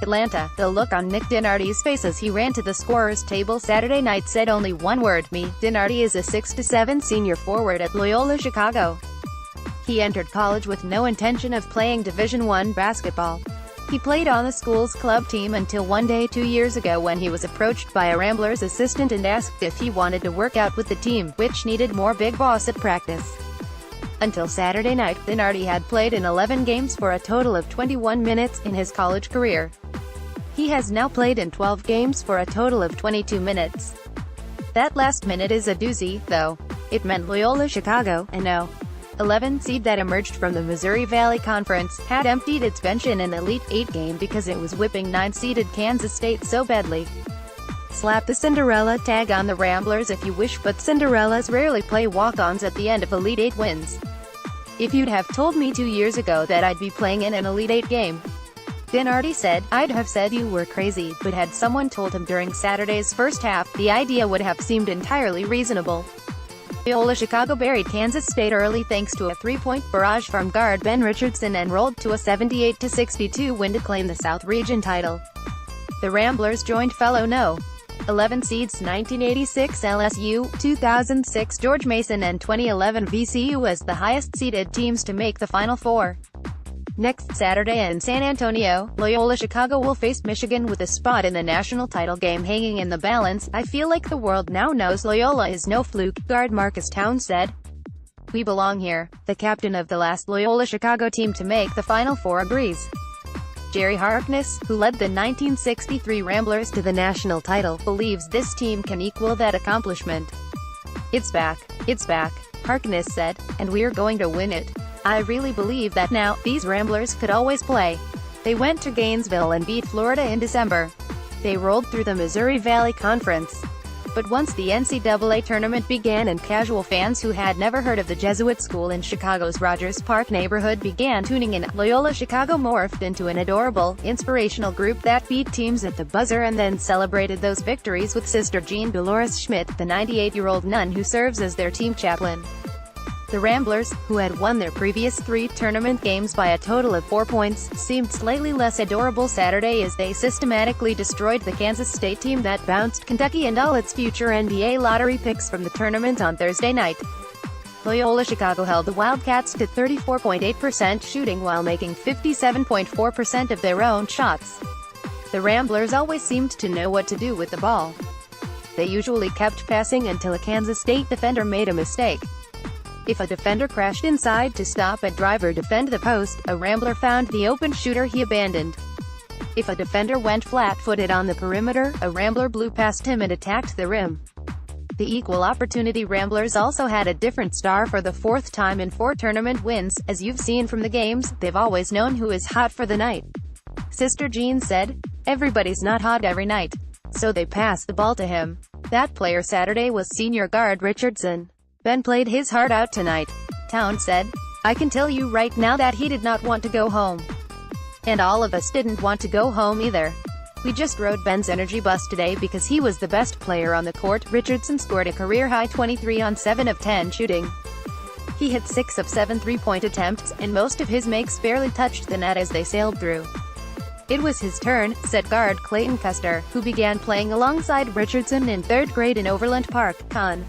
Atlanta. The look on Nick Dinardi's face as he ran to the scorer's table Saturday night said only one word, me. Dinardi is a 6'7" senior forward at Loyola-Chicago. He entered college with no intention of playing Division I basketball. He played on the school's club team until one day 2 years ago when he was approached by a Ramblers assistant and asked if he wanted to work out with the team, which needed more big boss at practice. Until Saturday night, Dinardi had played in 11 games for a total of 21 minutes in his college career. He has now played in 12 games for a total of 22 minutes. That last minute is a doozy, though. It meant Loyola-Chicago, a No. 11 seed that emerged from the Missouri Valley Conference, had emptied its bench in an Elite Eight game because it was whipping 9-seeded Kansas State so badly. Slap the Cinderella tag on the Ramblers if you wish, but Cinderellas rarely play walk-ons at the end of Elite Eight wins. If you'd have told me 2 years ago that I'd be playing in an Elite Eight game, Dinardi said, I'd have said you were crazy, but had someone told him during Saturday's first half, the idea would have seemed entirely reasonable. Loyola-Chicago buried Kansas State early thanks to a three-point barrage from guard Ben Richardson and rolled to a 78-62 win to claim the South Region title. The Ramblers joined fellow No. 11 seeds 1986 LSU, 2006 George Mason and 2011 VCU as the highest-seeded teams to make the Final Four. Next Saturday in San Antonio, Loyola-Chicago will face Michigan with a spot in the national title game hanging in the balance. I feel like the world now knows Loyola is no fluke, guard Marcus Towns said. We belong here. The captain of the last Loyola-Chicago team to make the Final Four agrees. Jerry Harkness, who led the 1963 Ramblers to the national title, believes this team can equal that accomplishment. It's back, Harkness said, and we're going to win it. I really believe that now. These Ramblers could always play. They went to Gainesville and beat Florida in December. They rolled through the Missouri Valley Conference. But once the NCAA tournament began and casual fans who had never heard of the Jesuit school in Chicago's Rogers Park neighborhood began tuning in, Loyola-Chicago morphed into an adorable, inspirational group that beat teams at the buzzer and then celebrated those victories with Sister Jean Dolores Schmidt, the 98-year-old nun who serves as their team chaplain. The Ramblers, who had won their previous 3 tournament games by a total of 4 points, seemed slightly less adorable Saturday as they systematically destroyed the Kansas State team that bounced Kentucky and all its future NBA lottery picks from the tournament on Thursday night. Loyola-Chicago held the Wildcats to 34.8% shooting while making 57.4% of their own shots. The Ramblers always seemed to know what to do with the ball. They usually kept passing until a Kansas State defender made a mistake. If a defender crashed inside to stop a drive or defend the post, a Rambler found the open shooter he abandoned. If a defender went flat-footed on the perimeter, a Rambler blew past him and attacked the rim. The Equal Opportunity Ramblers also had a different star for the 4th time in 4 tournament wins. As you've seen from the games, they've always known who is hot for the night. Sister Jean said, everybody's not hot every night. So they passed the ball to him. That player Saturday was senior guard Richardson. Ben played his heart out tonight. Towns said, I can tell you right now that he did not want to go home. And all of us didn't want to go home either. We just rode Ben's energy bus today because he was the best player on the court. Richardson scored a career-high 23 on 7 of 10 shooting. He hit 6 of 7 three-point attempts, and most of his makes barely touched the net as they sailed through. It was his turn, said guard Clayton Custer, who began playing alongside Richardson in 3rd grade in Overland Park, Con.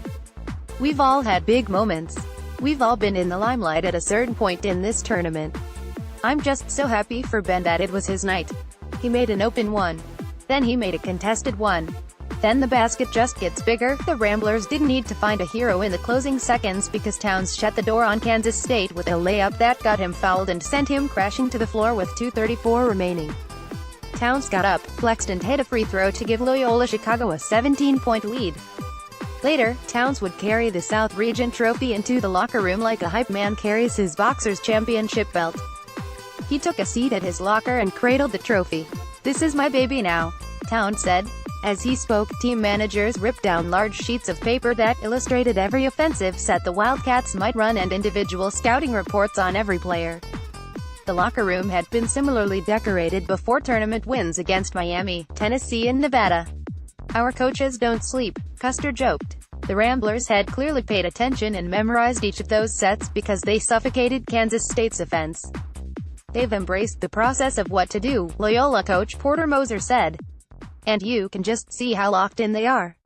We've all had big moments. We've all been in the limelight at a certain point in this tournament. I'm just so happy for Ben that it was his night. He made an open one. Then he made a contested one. Then the basket just gets bigger. The Ramblers didn't need to find a hero in the closing seconds because Towns shut the door on Kansas State with a layup that got him fouled and sent him crashing to the floor with 2:34 remaining. Towns got up, flexed and hit a free throw to give Loyola-Chicago a 17-point lead. Later, Towns would carry the South Region trophy into the locker room like a hype man carries his boxer's championship belt. He took a seat at his locker and cradled the trophy. This is my baby now, Towns said. As he spoke, team managers ripped down large sheets of paper that illustrated every offensive set the Wildcats might run and individual scouting reports on every player. The locker room had been similarly decorated before tournament wins against Miami, Tennessee and Nevada. Our coaches don't sleep, Custer joked. The Ramblers had clearly paid attention and memorized each of those sets because they suffocated Kansas State's offense. They've embraced the process of what to do, Loyola coach Porter Moser said. And you can just see how locked in they are.